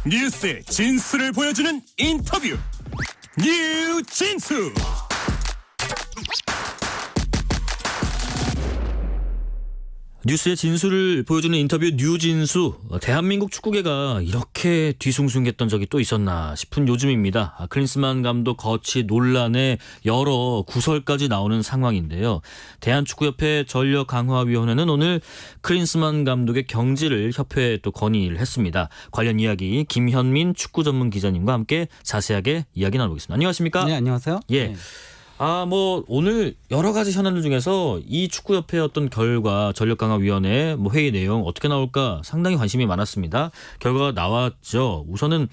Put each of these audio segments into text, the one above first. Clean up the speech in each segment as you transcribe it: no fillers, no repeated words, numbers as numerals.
뉴스의 진수를 보여주는 인터뷰 뉴진수. 뉴스의 진수를 보여주는 인터뷰 뉴진수. 대한민국 축구계가 이렇게 뒤숭숭했던 적이 또 있었나 싶은 요즘입니다. 클린스만 감독 거취 논란에 여러 구설까지 나오는 상황인데요. 대한축구협회 전력강화위원회는 오늘 클린스만 감독의 경질을 협회에 또 건의를 했습니다. 관련 이야기 김현민 축구 전문 기자님과 함께 자세하게 이야기 나눠보겠습니다. 안녕하십니까? 네, 안녕하세요. 예. 네. 오늘 여러 가지 현안들 중에서 이 축구협회의 어떤 결과, 전력강화위원회 회의 내용 어떻게 나올까 상당히 관심이 많았습니다. 결과가 나왔죠. 우선은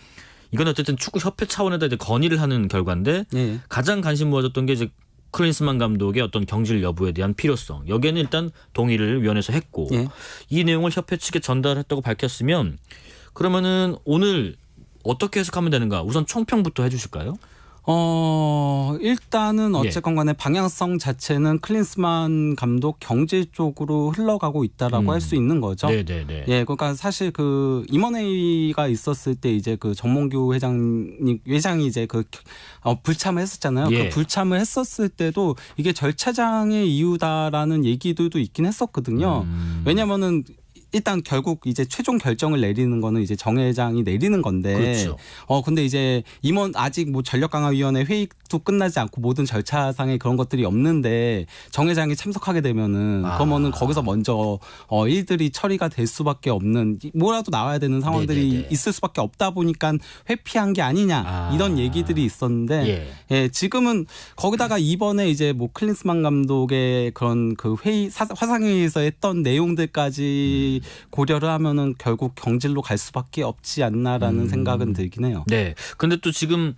이건 어쨌든 축구협회 차원에다 이제 건의를 하는 결과인데 네. 가장 관심 모아졌던 게 이제 클린스만 감독의 어떤 경질 여부에 대한 필요성. 여기에는 일단 동의를 위원회에서 했고 네. 이 내용을 협회 측에 전달했다고 밝혔으면 그러면은 오늘 어떻게 해석하면 되는가? 우선 총평부터 해주실까요? 일단은 어쨌건 간에 방향성 자체는 클린스만 감독 경질 쪽으로 흘러가고 있다라고 할 수 있는 거죠. 네네네. 예, 그러니까 사실 그 임원회의가 있었을 때 이제 그 정몽규 회장이 이제 불참을 했었잖아요. 예. 그 불참을 했었을 때도 이게 절차장의 이유다라는 얘기들도 있긴 했었거든요. 왜냐면은 일단 결국 이제 최종 결정을 내리는 거는 이제 정 회장이 내리는 건데. 그렇죠. 근데 이제 임원 아직 전력강화위원회 회의도 끝나지 않고 모든 절차상의 그런 것들이 없는데 정 회장이 참석하게 되면은 그러면은 거기서 먼저 일들이 처리가 될 수밖에 없는 뭐라도 나와야 되는 상황들이 네네네. 있을 수밖에 없다 보니까 회피한 게 아니냐 이런 얘기들이 있었는데 예, 지금은 거기다가 이번에 이제 클린스만 감독의 그런 그 회의 화상회의에서 했던 내용들까지 고려를 하면은 결국 경질로 갈 수밖에 없지 않나라는 생각은 들긴 해요. 네. 근데 또 지금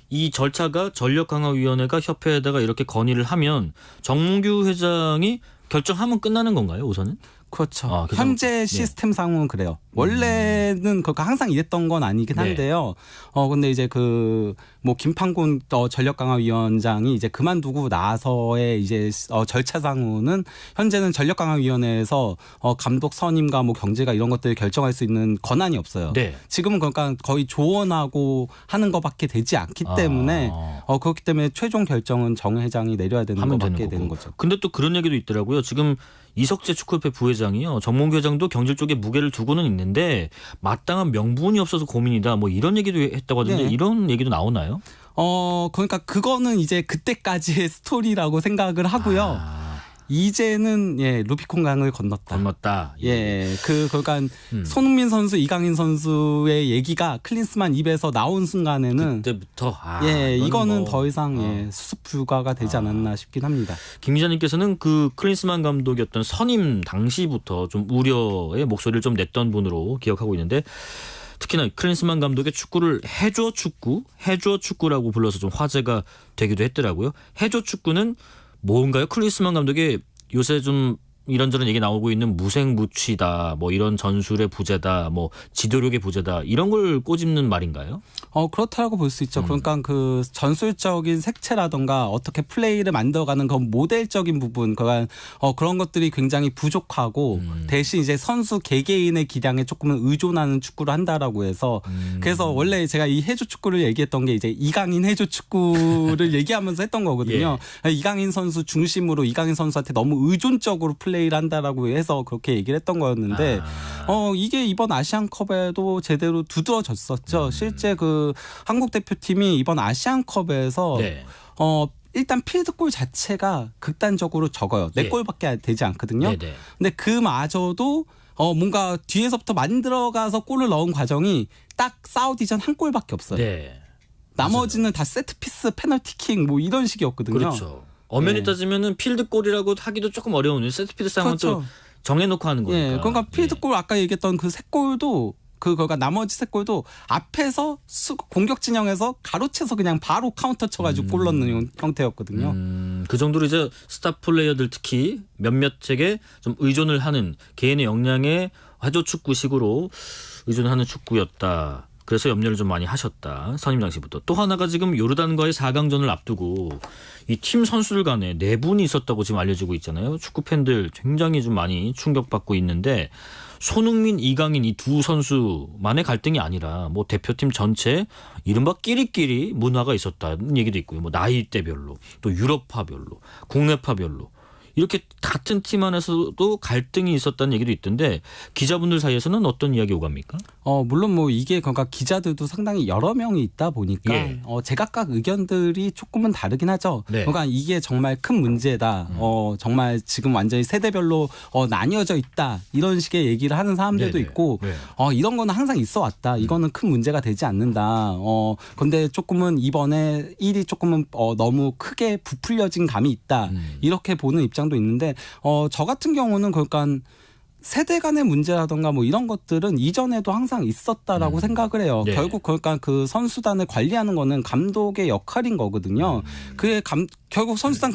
이 절차가 전력강화위원회가 협회에다가 이렇게 건의를 하면 정몽규 회장이 결정하면 끝나는 건가요, 우선은? 그렇죠. 현재 시스템상은 그래요. 원래는 그러니까 항상 이랬던 건 아니긴 한데요. 근데 이제 김판곤 전력강화위원장이 이제 그만두고 나서의 이제 절차상으로는 현재는 전력강화위원회에서 감독 선임과 경질과 이런 것들을 결정할 수 있는 권한이 없어요. 네. 지금은 그러니까 거의 조언하고 하는 것밖에 되지 않기 때문에 그렇기 때문에 최종 결정은 정 회장이 내려야 되는 것밖에 되는 거죠. 근데 또 그런 얘기도 있더라고요. 지금 이석재 축구협회 부회장이요. 정몽규 회장도 경질 쪽에 무게를 두고는 있는데 마땅한 명분이 없어서 고민이다. 이런 얘기도 했다고 하던데 네. 이런 얘기도 나오나요? 그러니까 그거는 이제 그때까지의 스토리라고 생각을 하고요. 이제는 루비콘 강을 건넜다. 그러니까 손흥민 선수, 이강인 선수의 얘기가 클린스만 입에서 나온 순간에는 그때부터 이거는 더 이상 수습 불가가 되지 않았나 싶긴 합니다. 김 기자님께서는 그 클린스만 감독이었던 선임 당시부터 좀 우려의 목소리를 좀 냈던 분으로 기억하고 있는데 특히나 클린스만 감독의 축구를 해줘 축구라고 불러서 좀 화제가 되기도 했더라고요. 해줘 축구는 뭔가요? 클린스만 감독의 요새 좀 이런저런 얘기 나오고 있는 무색무취다, 이런 전술의 부재다, 지도력의 부재다 이런 걸 꼬집는 말인가요? 그렇다고 볼 수 있죠. 그러니까 그 전술적인 색채라던가 어떻게 플레이를 만들어가는 그 모델적인 부분, 그런 것들이 굉장히 부족하고 대신 이제 선수 개개인의 기량에 조금은 의존하는 축구를 한다라고 해서 그래서 원래 제가 이 해조 축구를 얘기했던 게 이제 이강인 해조 축구를 얘기하면서 했던 거거든요. 이강인 선수 중심으로 이강인 선수한테 너무 의존적으로 플레이를 한다라고 해서 그렇게 얘기를 했던 거였는데 이게 이번 아시안컵에도 제대로 두드러졌었죠. 실제 한국 대표팀이 이번 아시안컵에서 일단 필드골 자체가 극단적으로 적어요. 4골밖에 되지 않거든요. 근데 그마저도 뭔가 뒤에서부터 만들어가서 골을 넣은 과정이 딱 사우디전 한 골밖에 없어요. 나머지는 다 세트피스, 페널티킥 이런 식이었거든요. 그렇죠. 엄연히 따지면은 필드골이라고 하기도 조금 어려운 세트피스 상황은 또 정해놓고 하는 거니까. 그러니까 필드골 아까 얘기했던 그 3골도 그러니까 나머지 3골도 앞에서 공격 진영에서 가로채서 그냥 바로 카운터 쳐가지고 골 넣는 형태였거든요. 그 정도로 이제 스타 플레이어들 특히 몇몇에게 좀 의존을 하는 개인의 역량에 해조 축구식으로 의존하는 축구였다. 그래서 염려를 좀 많이 하셨다. 선임 당시부터. 또 하나가 지금 요르단과의 4강전을 앞두고 이 팀 선수들 간에 내분이 있었다고 지금 알려지고 있잖아요. 축구 팬들 굉장히 좀 많이 충격받고 있는데 손흥민, 이강인 이 두 선수만의 갈등이 아니라 뭐 대표팀 전체 이른바 끼리끼리 문화가 있었다는 얘기도 있고요. 뭐 나이대별로 또 유럽파별로 국내파별로 이렇게 같은 팀 안에서도 갈등이 있었다는 얘기도 있던데 기자분들 사이에서는 어떤 이야기 오갑니까? 물론 뭐 이게 그러니까 기자들도 상당히 여러 명이 있다 보니까 예. 제각각 의견들이 조금은 다르긴 하죠. 네. 그러니까 이게 정말 큰 문제다. 정말 지금 완전히 세대별로 나뉘어져 있다. 이런 식의 얘기를 하는 사람들도 네네. 있고 네. 이런 거는 항상 있어 왔다. 이거는 큰 문제가 되지 않는다. 근데 조금은 이번에 일이 조금은 너무 크게 부풀려진 감이 있다. 이렇게 보는 입장도 있는데 저 같은 경우는 그러니까 세대 간의 문제라던가 뭐 이런 것들은 이전에도 항상 있었다라고 생각을 해요. 네. 결국 그러니까 그 선수단을 관리하는 거는 감독의 역할인 거거든요. 결국 선수단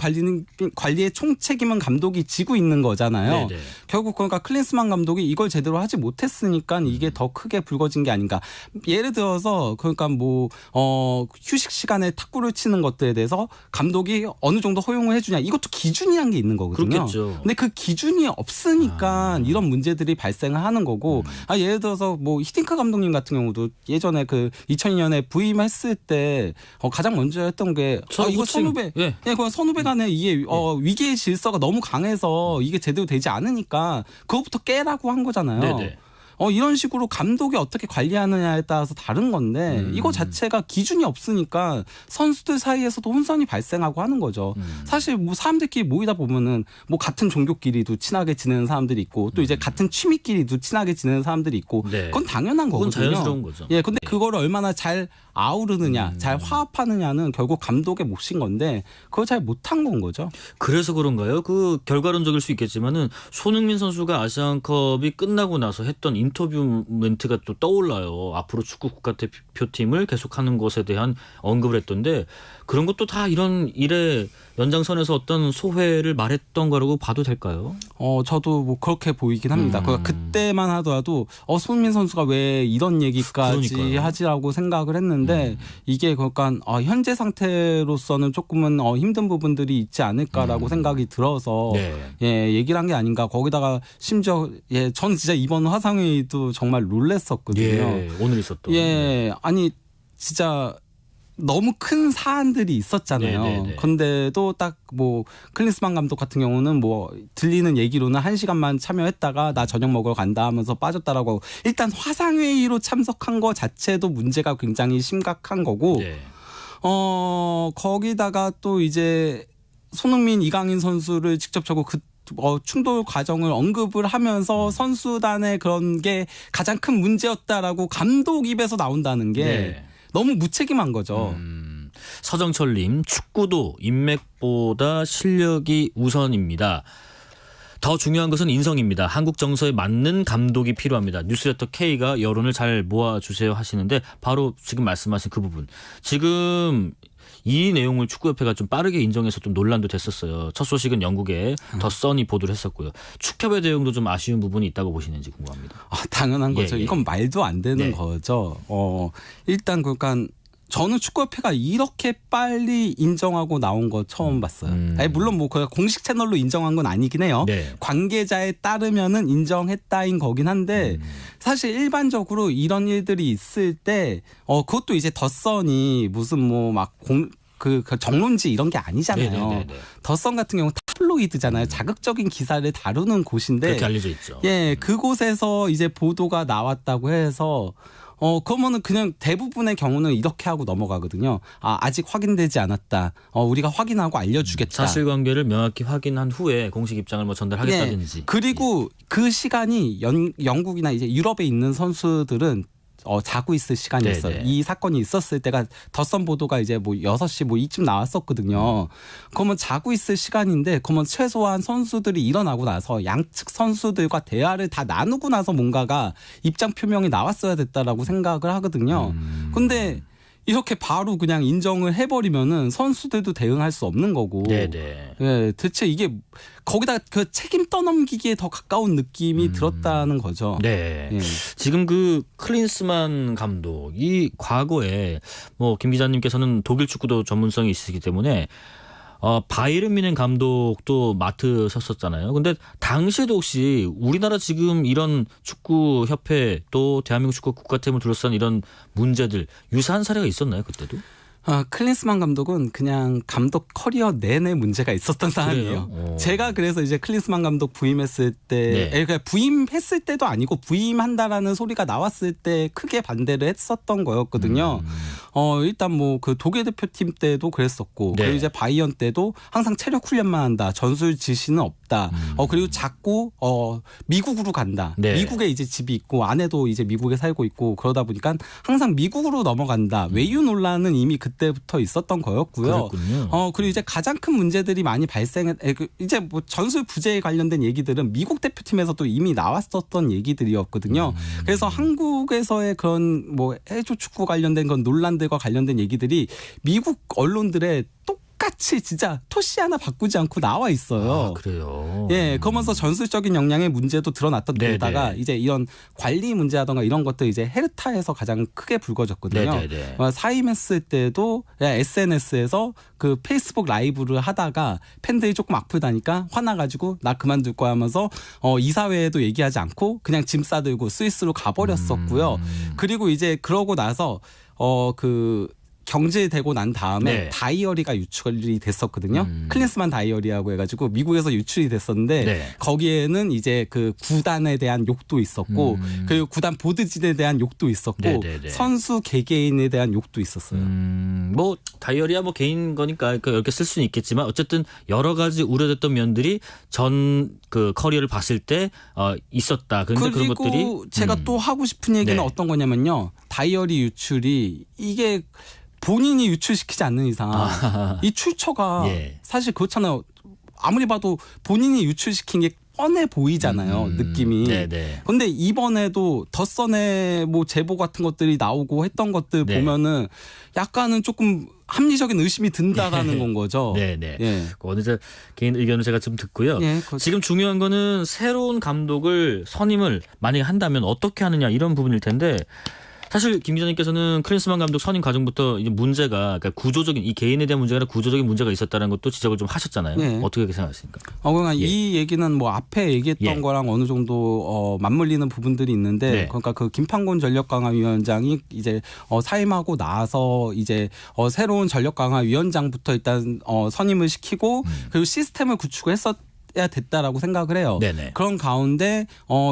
관리의 총책임은 감독이 지고 있는 거잖아요. 네네. 결국 그러니까 클린스만 감독이 이걸 제대로 하지 못했으니까 이게 더 크게 불거진 게 아닌가. 예를 들어서 그러니까 뭐 휴식 시간에 탁구를 치는 것들에 대해서 감독이 어느 정도 허용을 해주냐. 이것도 기준이란 게 있는 거거든요. 그렇겠죠. 근데 그 기준이 없으니까 이런 문제들이 발생을 하는 거고. 예를 들어서 뭐 히딩크 감독님 같은 경우도 예전에 그 2002년에 부임했을 때 가장 먼저 했던 게 이거 선후배. 예. 그 선후배 간에 이게 위기의 질서가 너무 강해서 이게 제대로 되지 않으니까 그것부터 깨라고 한 거잖아요. 네네. 이런 식으로 감독이 어떻게 관리하느냐에 따라서 다른 건데 이거 자체가 기준이 없으니까 선수들 사이에서도 혼선이 발생하고 하는 거죠. 사실 뭐 사람들끼리 모이다 보면은 뭐 같은 종교끼리도 친하게 지내는 사람들이 있고 또 이제 같은 취미끼리도 친하게 지내는 사람들이 있고 네. 그건 당연한 그건 거거든요. 자연스러운 거죠. 예, 근데 그거를 얼마나 잘 아우르느냐, 잘 화합하느냐는 결국 감독의 몫인 건데 그걸 잘 못한 건 거죠. 그래서 그런가요? 그 결과론적일 수 있겠지만은 손흥민 선수가 아시안컵이 끝나고 나서 했던 인터뷰 멘트가 또 떠올라요. 앞으로 축구 국가대표팀을 계속하는 것에 대한 언급을 했던데 그런 것도 다 이런 일의 연장선에서 어떤 소회를 말했던 거라고 봐도 될까요? 저도 뭐 그렇게 보이긴 합니다. 그러니까 그때만 하더라도 손흥민 선수가 왜 이런 얘기까지 그러니까요. 하지라고 생각을 했는데 이게 그러니까 현재 상태로서는 조금은 힘든 부분들이 있지 않을까라고 생각이 들어서 네. 얘기를 한 게 아닌가. 거기다가 심지어 저는 진짜 이번 화상회의도 정말 놀랬었거든요. 예, 오늘 있었던. 아니 진짜 너무 큰 사안들이 있었잖아요. 네네네. 근데도 딱 뭐 클린스만 감독 같은 경우는 뭐 들리는 얘기로는 1시간만 참여했다가 나 저녁 먹으러 간다 하면서 빠졌다라고 하고 일단 화상회의로 참석한 거 자체도 문제가 굉장히 심각한 거고 네. 거기다가 또 이제 손흥민, 이강인 선수를 직접적으로 충돌 과정을 언급을 하면서 선수단의 그런 게 가장 큰 문제였다라고 감독 입에서 나온다는 게 네. 너무 무책임한 거죠. 서정철님, 축구도 인맥보다 실력이 우선입니다. 더 중요한 것은 인성입니다. 한국 정서에 맞는 감독이 필요합니다. 뉴스레터 K가 여론을 잘 모아주세요 하시는데 바로 지금 말씀하신 그 부분. 지금 이 내용을 축구협회가 좀 빠르게 인정해서 좀 논란도 됐었어요. 첫 소식은 영국의 더 써니 보도를 했었고요. 축협의 대응도 좀 아쉬운 부분이 있다고 보시는지 궁금합니다. 당연한 거죠. 예. 이건 말도 안 되는 네. 거죠. 일단 그러니까 저는 축구협회가 이렇게 빨리 인정하고 나온 거 처음 봤어요. 아니, 물론 뭐 그 공식 채널로 인정한 건 아니긴 해요. 네. 관계자에 따르면은 인정했다인 거긴 한데 사실 일반적으로 이런 일들이 있을 때 그것도 이제 덧선이 무슨 뭐 막 그 정론지 이런 게 아니잖아요. 네네네네. 덧선 같은 경우 타블로이드잖아요. 자극적인 기사를 다루는 곳인데 그렇게 알려져 있죠. 그곳에서 이제 보도가 나왔다고 해서 그러면은 그냥 대부분의 경우는 이렇게 하고 넘어가거든요. 아직 확인되지 않았다. 우리가 확인하고 알려주겠다. 사실관계를 명확히 확인한 후에 공식 입장을 뭐 전달하겠다든지. 그리고 그 시간이 영국이나 이제 유럽에 있는 선수들은 자고 있을 시간이었어요. 네네. 이 사건이 있었을 때가 덧선 보도가 이제 뭐 6시 뭐 이쯤 나왔었거든요. 그러면 자고 있을 시간인데 그러면 최소한 선수들이 일어나고 나서 양측 선수들과 대화를 다 나누고 나서 뭔가가 입장 표명이 나왔어야 됐다라고 생각을 하거든요. 근데 이렇게 바로 그냥 인정을 해버리면은 선수들도 대응할 수 없는 거고. 네네. 예, 대체 이게 거기다 그 책임 떠넘기기에 더 가까운 느낌이 들었다는 거죠. 네. 예. 지금 그 클린스만 감독 이 과거에 뭐 김 기자님께서는 독일 축구도 전문성이 있으시기 때문에 바이에른 뮌헨 감독도 맡으셨었잖아요. 근데 당시에도 혹시 우리나라 지금 이런 축구 협회 또 대한민국 축구 국가팀을 둘러싼 이런 문제들 유사한 사례가 있었나요, 그때도? 클린스만 감독은 그냥 감독 커리어 내내 문제가 있었던 사람이에요. 제가 그래서 이제 클린스만 감독 부임했을 때, 그러니까 부임했을 때도 아니고 부임한다라는 소리가 나왔을 때 크게 반대를 했었던 거였거든요. 일단 뭐 그 독일 대표팀 때도 그랬었고, 그리고 이제 바이언 때도 항상 체력 훈련만 한다, 전술 지시는 없다. 그리고 자꾸 미국으로 간다. 미국에 이제 집이 있고 아내도 이제 미국에 살고 있고 그러다 보니까 항상 미국으로 넘어간다. 외유 논란은 이미 그때부터 있었던 거였고요. 그리고 이제 가장 큰 문제들이 많이 이제 뭐 전술 부재에 관련된 얘기들은 미국 대표팀에서도 이미 나왔었던 얘기들이었거든요. 그래서 한국에서의 그런 뭐 해조 축구 관련된 그런 논란들과 관련된 얘기들이 미국 언론들의 똑같이 진짜 토시 하나 바꾸지 않고 나와 있어요. 그래요. 예, 그러면서 전술적인 역량의 문제도 드러났던 데다가 이제 이런 관리 문제라던가 이런 것들 이제 헤르타에서 가장 크게 불거졌거든요. 사임했을 때도 SNS에서 그 페이스북 라이브를 하다가 팬들이 조금 아프다니까 화나가지고 나 그만둘 거야 하면서 이사회에도 얘기하지 않고 그냥 짐 싸들고 스위스로 가버렸었고요. 그리고 이제 그러고 나서 경질되고 난 다음에 다이어리가 유출이 됐었거든요. 클린스만 다이어리라고 해가지고 미국에서 유출이 됐었는데 거기에는 이제 그 구단에 대한 욕도 있었고 그리고 구단 보드진에 대한 욕도 있었고 선수 개개인에 대한 욕도 있었어요. 뭐 다이어리야 뭐 개인 거니까 이렇게 쓸 수는 있겠지만 어쨌든 여러 가지 우려됐던 면들이 전 그 커리어를 봤을 때 있었다. 그런데 그런 것들이 그리고 제가 또 하고 싶은 얘기는 어떤 거냐면요. 다이어리 유출이 이게 본인이 유출시키지 않는 이상 이 출처가 사실 그렇잖아요. 아무리 봐도 본인이 유출시킨 게 뻔해 보이잖아요. 느낌이. 그런데 이번에도 덧선의 뭐 제보 같은 것들이 나오고 했던 것들 보면은 약간은 조금 합리적인 의심이 든다라는 건 거죠. 어느 개인 의견을 제가 좀 듣고요. 지금 중요한 거는 새로운 감독을 선임을 만약에 한다면 어떻게 하느냐 이런 부분일 텐데 사실 김 기자님께서는 클린스만 감독 선임 과정부터 이제 문제가 그러니까 구조적인 이 개인에 대한 문제가 아니라 구조적인 문제가 있었다는 것도 지적을 좀 하셨잖아요. 어떻게 생각하십니까? 그러니까 이 얘기는 뭐 앞에 얘기했던 거랑 어느 정도 맞물리는 부분들이 있는데 그러니까 그 김판곤 전력강화위원장이 이제 사임하고 나서 이제 새로운 전력강화위원장부터 일단 선임을 시키고 그리고 시스템을 구축을 해야 됐다라고 생각을 해요. 그런 가운데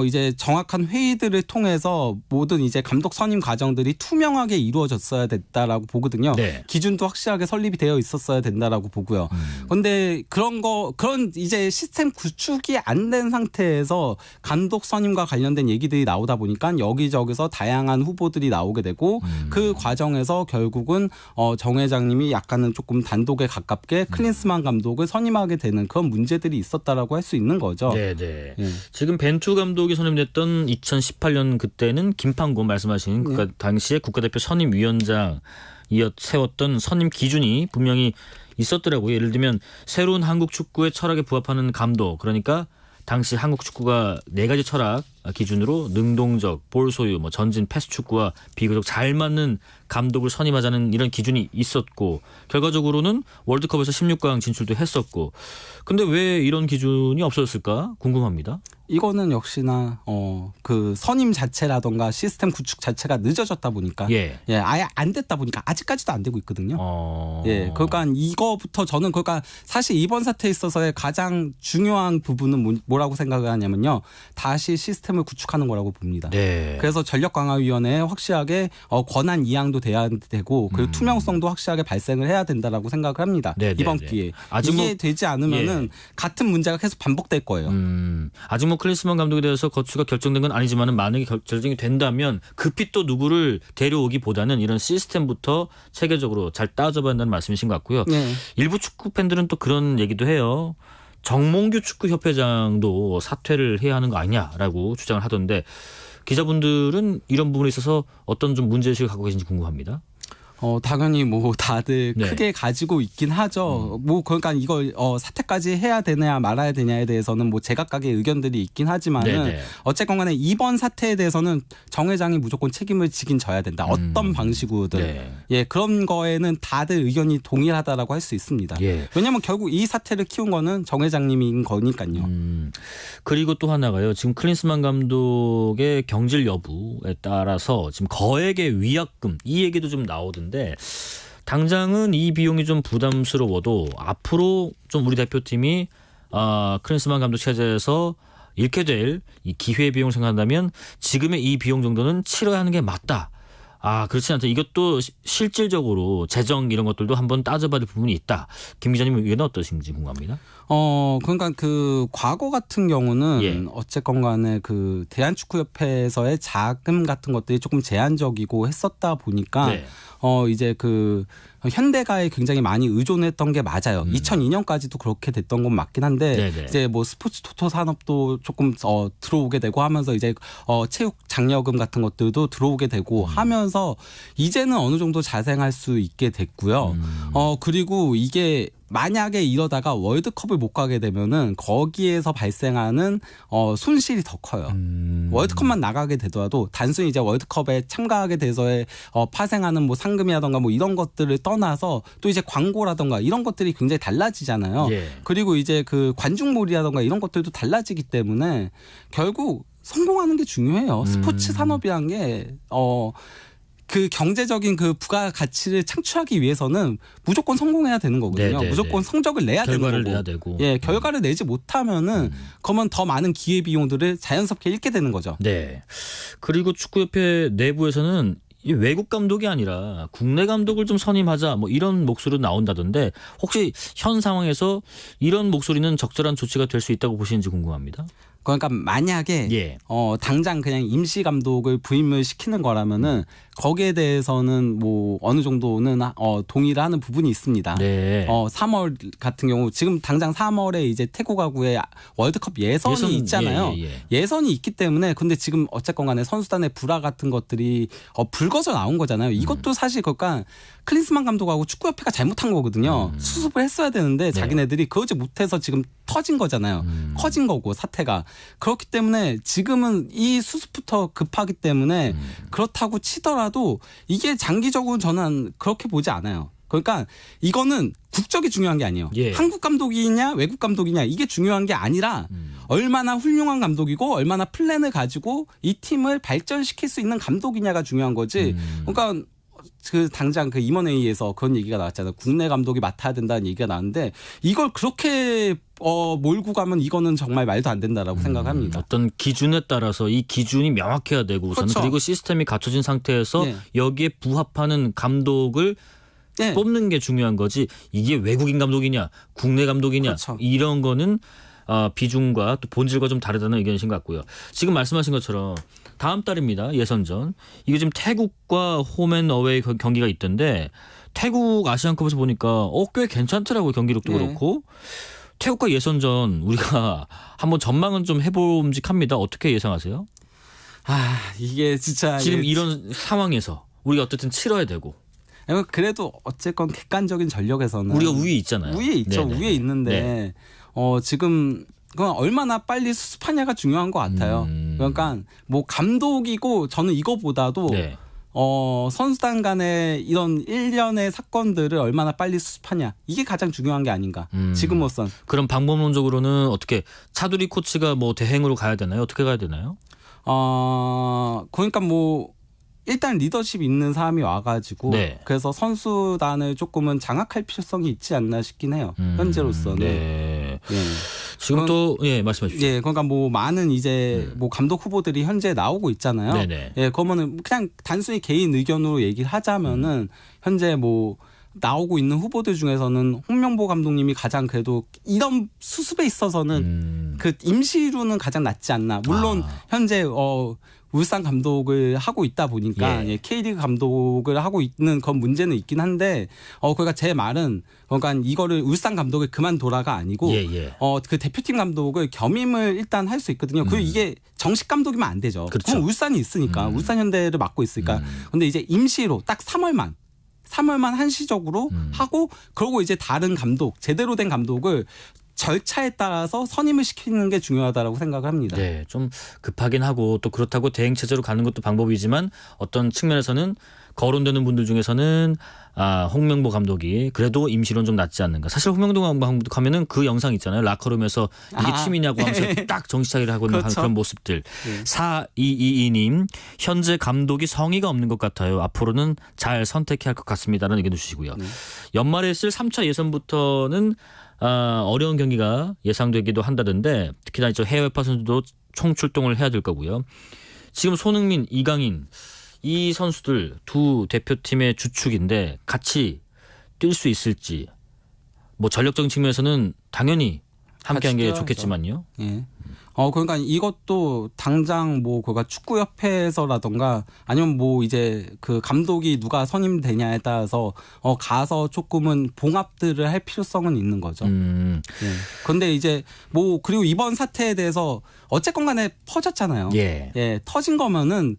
이제 정확한 회의들을 통해서 모든 이제 감독 선임 과정들이 투명하게 이루어졌어야 됐다라고 보거든요. 기준도 확실하게 설립이 되어 있었어야 된다라고 보고요. 그런데 그런 이제 시스템 구축이 안 된 상태에서 감독 선임과 관련된 얘기들이 나오다 보니까 여기저기서 다양한 후보들이 나오게 되고 그 과정에서 결국은 정 회장님이 약간은 조금 단독에 가깝게 클린스만 감독을 선임하게 되는 그런 문제들이 있었다. 라고 할 수 있는 거죠. 지금 벤투 감독이 선임됐던 2018년 그때는 김판곤 말씀하신 당시에 국가대표 선임위원장 세웠던 선임 기준이 분명히 있었더라고요. 예를 들면 새로운 한국 축구의 철학에 부합하는 감독 그러니까 당시 한국 축구가 4가지 철학 기준으로 능동적, 볼 소유, 뭐 전진 패스 축구와 비교적 잘 맞는 감독을 선임하자는 이런 기준이 있었고 결과적으로는 월드컵에서 16강 진출도 했었고 근데 왜 이런 기준이 없어졌을까 궁금합니다. 이거는 역시나 그 선임 자체라던가 시스템 구축 자체가 늦어졌다 보니까 아예 안 됐다 보니까 아직까지도 안 되고 있거든요. 그러니까 이거부터 저는 그러니까 사실 이번 사태에 있어서의 가장 중요한 부분은 뭐라고 생각을 하냐면요. 다시 시스템을 구축하는 거라고 봅니다. 그래서 전력강화위원회에 확실하게 권한 이양도 돼야 되고 그리고 투명성도 확실하게 발생을 해야 된다라고 생각을 합니다. 이번 기회에. 이게 되지 않으면은 같은 문제가 계속 반복될 거예요. 아직 뭐 클린스만 감독에 대해서 거취가 결정된 건 아니지만 만약에 결정이 된다면 급히 또 누구를 데려오기보다는 이런 시스템부터 체계적으로 잘 따져봐야 한다는 말씀이신 것 같고요. 일부 축구 팬들은 또 그런 얘기도 해요. 정몽규 축구협회장도 사퇴를 해야 하는 거 아니냐라고 주장을 하던데 기자분들은 이런 부분에 있어서 어떤 좀 문제의식을 갖고 계신지 궁금합니다. 당연히 뭐 다들 네. 크게 가지고 있긴 하죠. 뭐 그러니까 이걸 사퇴까지 해야 되냐 말아야 되냐에 대해서는 뭐 제각각의 의견들이 있긴 하지만은 네네. 어쨌건 간에 이번 사태에 대해서는 정 회장이 무조건 책임을 지긴 져야 된다. 어떤 방식으로든. 네. 예, 그런 거에는 다들 의견이 동일하다라고 할 수 있습니다. 예. 왜냐하면 결국 이 사태를 키운 거는 정 회장님인 거니까요. 그리고 또 하나가요. 지금 클린스만 감독의 경질 여부에 따라서 지금 거액의 위약금 이 얘기도 좀 나오던데 당장은 이 비용이 좀 부담스러워도 앞으로 좀 우리 대표팀이 클린스만 감독 체제에서 잃게 될 이 기회 비용 생각한다면 지금의 이 비용 정도는 치러야 하는 게 맞다. 그렇지 않다. 이것도 실질적으로 재정 이런 것들도 한번 따져봐야 될 부분이 있다. 김 기자님 의견은 어떠신지 궁금합니다. 그러니까 그 과거 같은 경우는 예. 어쨌건 간에 그 대한축구협회에서의 자금 같은 것들이 조금 제한적이고 했었다 보니까 네. 이제 그 현대가에 굉장히 많이 의존했던 게 맞아요. 2002년까지도 그렇게 됐던 건 맞긴 한데 네네. 이제 뭐 스포츠 토토 산업도 조금 들어오게 되고 하면서 이제 체육 장려금 같은 것들도 들어오게 되고 하면서 이제는 어느 정도 자생할 수 있게 됐고요. 그리고 이게 만약에 이러다가 월드컵을 못 가게 되면은 거기에서 발생하는 손실이 더 커요. 월드컵만 나가게 되더라도 단순히 이제 월드컵에 참가하게 돼서의 파생하는 뭐 상금이라던가 뭐 이런 것들을 떠나서 또 이제 광고라던가 이런 것들이 굉장히 달라지잖아요. 예. 그리고 이제 그 관중몰이라던가 이런 것들도 달라지기 때문에 결국 성공하는 게 중요해요. 스포츠 산업이란 게 그 경제적인 그 부가가치를 창출하기 위해서는 무조건 성공해야 되는 거거든요. 네네네. 무조건 성적을 내야 되는 거고. 결과를 내야 되고. 예, 결과를 내지 못하면은 그러면 더 많은 기회 비용들을 자연스럽게 잃게 되는 거죠. 네. 그리고 축구협회 내부에서는 이 외국 감독이 아니라 국내 감독을 좀 선임하자 뭐 이런 목소리도 나온다던데 혹시 현 상황에서 이런 목소리는 적절한 조치가 될 수 있다고 보시는지 궁금합니다. 그러니까 만약에 예. 당장 그냥 임시 감독을 부임을 시키는 거라면은 거기에 대해서는 뭐 어느 정도는 동의를 하는 부분이 있습니다. 네. 3월 같은 경우 지금 당장 3월에 이제 태국하고의 월드컵 예선이 있잖아요. 예선이 있기 때문에 근데 지금 어쨌건 간에 선수단의 불화 같은 것들이 불거져 나온 거잖아요. 이것도 사실 그러니까 클린스만 감독하고 축구협회가 잘못한 거거든요. 수습을 했어야 되는데 자기네들이 그러지 못해서 지금 터진 거잖아요. 커진 거고 사태가. 그렇기 때문에 지금은 이 수습부터 급하기 때문에 그렇다고 치더라도 이게 장기적으로 저는 그렇게 보지 않아요. 그러니까 이거는 국적이 중요한 게 아니에요. 예. 한국 감독이냐 외국 감독이냐 이게 중요한 게 아니라 얼마나 훌륭한 감독이고 얼마나 플랜을 가지고 이 팀을 발전시킬 수 있는 감독이냐가 중요한 거지. 그러니까 그 당장 그 임원회의에서 그런 얘기가 나왔잖아요. 국내 감독이 맡아야 된다는 얘기가 나왔는데 이걸 그렇게 몰고 가면 이거는 정말 말도 안 된다라고 생각합니다. 어떤 기준에 따라서 이 기준이 명확해야 되고 우선 그렇죠. 그리고 시스템이 갖춰진 상태에서 네. 여기에 부합하는 감독을 네. 뽑는 게 중요한 거지 이게 외국인 감독이냐 국내 감독이냐 그렇죠. 이런 거는 비중과 또 본질과 좀 다르다는 의견이신 것 같고요. 지금 말씀하신 것처럼 다음 달입니다. 예선전. 이게 지금 태국과 홈앤어웨이 경기가 있던데 태국 아시안컵에서 보니까 꽤 괜찮더라고요. 경기력도 네. 그렇고. 태국과 예선전 우리가 한번 전망은 좀 해봄직합니다. 어떻게 예상하세요? 이게 진짜 지금 이런 상황에서 우리가 어쨌든 치러야 되고 그래도 어쨌건 객관적인 전력에서는 우리가 우위에 있잖아요. 위에 있죠. 네네. 위에 있는데 네. 지금 그건 얼마나 빨리 수습하냐가 중요한 것 같아요. 그러니까 뭐 감독이고 저는 이거보다도 네. 선수단 간의 이런 일련의 사건들을 얼마나 빨리 수습하냐 이게 가장 중요한 게 아닌가 지금으로선. 그럼 방법론적으로는 어떻게 차두리 코치가 뭐 대행으로 가야 되나요? 어떻게 가야 되나요? 그러니까 뭐 일단 리더십 있는 사람이 와가지고 네. 그래서 선수단을 조금은 장악할 필요성이 있지 않나 싶긴 해요. 현재로서는. 네. 예. 지금 또 말씀해 주시죠. 예, 그러니까 뭐 많은 이제 뭐 감독 후보들이 현재 나오고 있잖아요. 네네. 예, 그러면은 그냥 단순히 개인 의견으로 얘기를 하자면은 현재 뭐 나오고 있는 후보들 중에서는 홍명보 감독님이 가장 그래도 이런 수습에 있어서는 그 임시로는 가장 낫지 않나. 물론 현재 울산 감독을 하고 있다 보니까 K리그 감독을 하고 있는 그런 문제는 있긴 한데 그러니까 제 말은 그러니까 이거를 울산 감독을 그만둬라가 아니고 그 대표팀 감독을 겸임을 일단 할 수 있거든요. 그리고 이게 정식 감독이면 안 되죠. 그렇죠. 그럼 울산이 있으니까 울산 현대를 맡고 있으니까. 근데 이제 임시로 딱 3월만 3월만 한시적으로 하고 그러고 이제 다른 감독 제대로 된 감독을 절차에 따라서 선임을 시키는 게 중요하다라고 생각을 합니다. 네, 좀 급하긴 하고 또 그렇다고 대행 체제로 가는 것도 방법이지만 어떤 측면에서는 거론되는 분들 중에서는 홍명보 감독이 그래도 임시로는 좀 낫지 않는가. 사실 홍명보 감독 하면은 그 영상 있잖아요. 라커룸에서 이게 팀이냐고 하면서 딱 정시차기를 하고 있는 그렇죠. 그런 모습들. 네. 4222님 현재 감독이 성의가 없는 것 같아요. 앞으로는 잘 선택해야 할 것 같습니다라는 의견도 주시고요. 연말에 있을 3차 예선부터는 어려운 경기가 예상되기도 한다던데 특히나 저 해외파 선수도 총출동을 해야 될 거고요. 지금 손흥민, 이강인 이 선수들 두 대표팀의 주축인데 같이 뛸 수 있을지 뭐 전력적인 측면에서는 당연히 함께한 게 뛰어야죠. 좋겠지만요. 예. 그러니까 이것도 당장 뭐 그가 축구협회에서라던가 아니면 뭐 이제 그 감독이 누가 선임되냐에 따라서 가서 조금은 봉합들을 할 필요성은 있는 거죠. 예. 그런데 이제 뭐 그리고 이번 사태에 대해서 어쨌건 간에 퍼졌잖아요. 예. 터진 거면은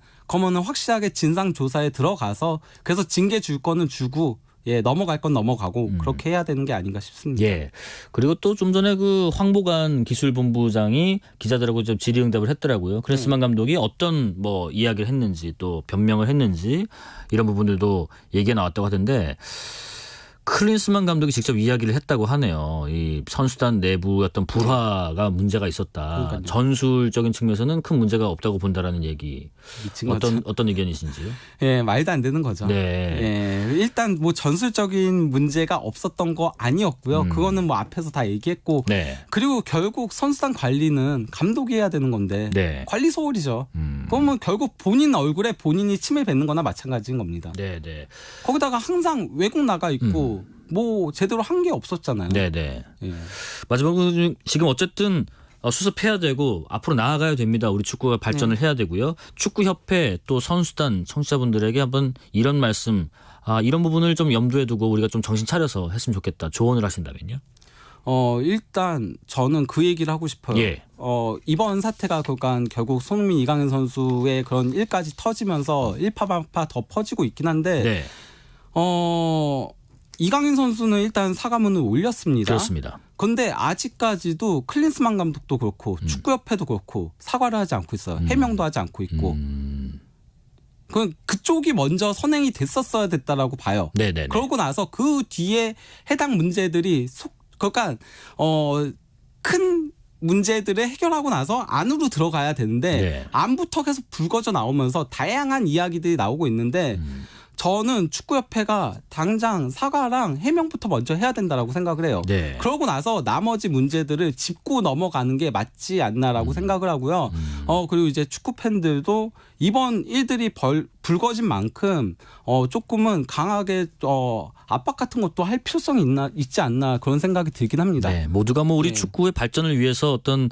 확실하게 진상 조사에 들어가서 그래서 징계 줄 거는 주고 넘어갈 건 넘어가고 그렇게 해야 되는 게 아닌가 싶습니다. 예. 그리고 또 좀 전에 그 황보관 기술본부장이 기자들하고 좀 질의응답을 했더라고요. 클린스만 감독이 어떤 뭐 이야기를 했는지 또 변명을 했는지 이런 부분들도 얘기가 나왔다고 하던데 클린스만 감독이 직접 이야기를 했다고 하네요. 이 선수단 내부 어떤 불화가 문제가 있었다. 그러니까요. 전술적인 측면에서는 큰 문제가 없다고 본다라는 얘기. 미친 거죠. 어떤 의견이신지요? 예, 말도 안 되는 거죠. 네. 예, 일단 뭐 전술적인 문제가 없었던 거 아니었고요. 그거는 뭐 앞에서 다 얘기했고. 네. 그리고 결국 선수단 관리는 감독이 해야 되는 건데 네. 관리 소홀이죠. 그러면 결국 본인 얼굴에 본인이 침을 뱉는 거나 마찬가지인 겁니다. 네, 네. 거기다가 항상 외국 나가 있고 뭐 제대로 한 게 없었잖아요. 네, 네. 예. 마지막으로 지금 어쨌든 수습해야 되고 앞으로 나아가야 됩니다. 우리 축구가 발전을 해야 되고요. 축구협회 또 선수단 청취자분들에게 한번 이런 말씀 이런 부분을 좀 염두에 두고 우리가 좀 정신 차려서 했으면 좋겠다. 조언을 하신다면요. 일단 저는 그 얘기를 하고 싶어요. 예. 이번 사태가 그러니까 결국 손흥민, 이강인 선수의 그런 일까지 터지면서 일파만파 더 퍼지고 있긴 한데 네. 이강인 선수는 일단 사과문을 올렸습니다. 그렇습니다. 그런데 아직까지도 클린스만 감독도 그렇고 축구협회도 그렇고 사과를 하지 않고 있어요. 해명도 하지 않고 있고. 그쪽이 먼저 선행이 됐었어야 됐다라고 봐요. 네네. 그러고 나서 그 뒤에 해당 문제들이 그러니까 큰 문제들을 해결하고 나서 안으로 들어가야 되는데 네. 안부터 계속 불거져 나오면서 다양한 이야기들이 나오고 있는데 저는 축구협회가 당장 사과랑 해명부터 먼저 해야 된다라고 생각을 해요. 네. 그러고 나서 나머지 문제들을 짚고 넘어가는 게 맞지 않나라고 생각을 하고요. 그리고 이제 축구 팬들도 이번 일들이 불거진 만큼 조금은 강하게 압박 같은 것도 할 필요성이 있지 않나 그런 생각이 들긴 합니다. 네, 모두가 뭐 우리 네. 축구의 발전을 위해서 어떤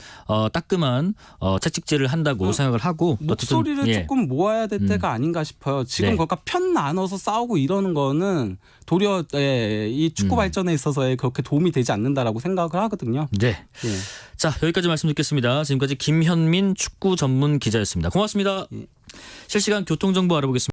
따끔한 채찍질을 한다고 생각을 하고 목소리를 어쨌든, 조금 모아야 될 때가 아닌가 싶어요. 지금 네. 그러니까 편 나눠서 싸우고 이러는 거는 도리어 이 축구 발전에 있어서의 그렇게 도움이 되지 않는다라고 생각을 하거든요. 네. 예. 자, 여기까지 말씀 듣겠습니다. 지금까지 김현민 축구 전문 기자였습니다. 고맙습니다. 실시간 교통정보 알아보겠습니다.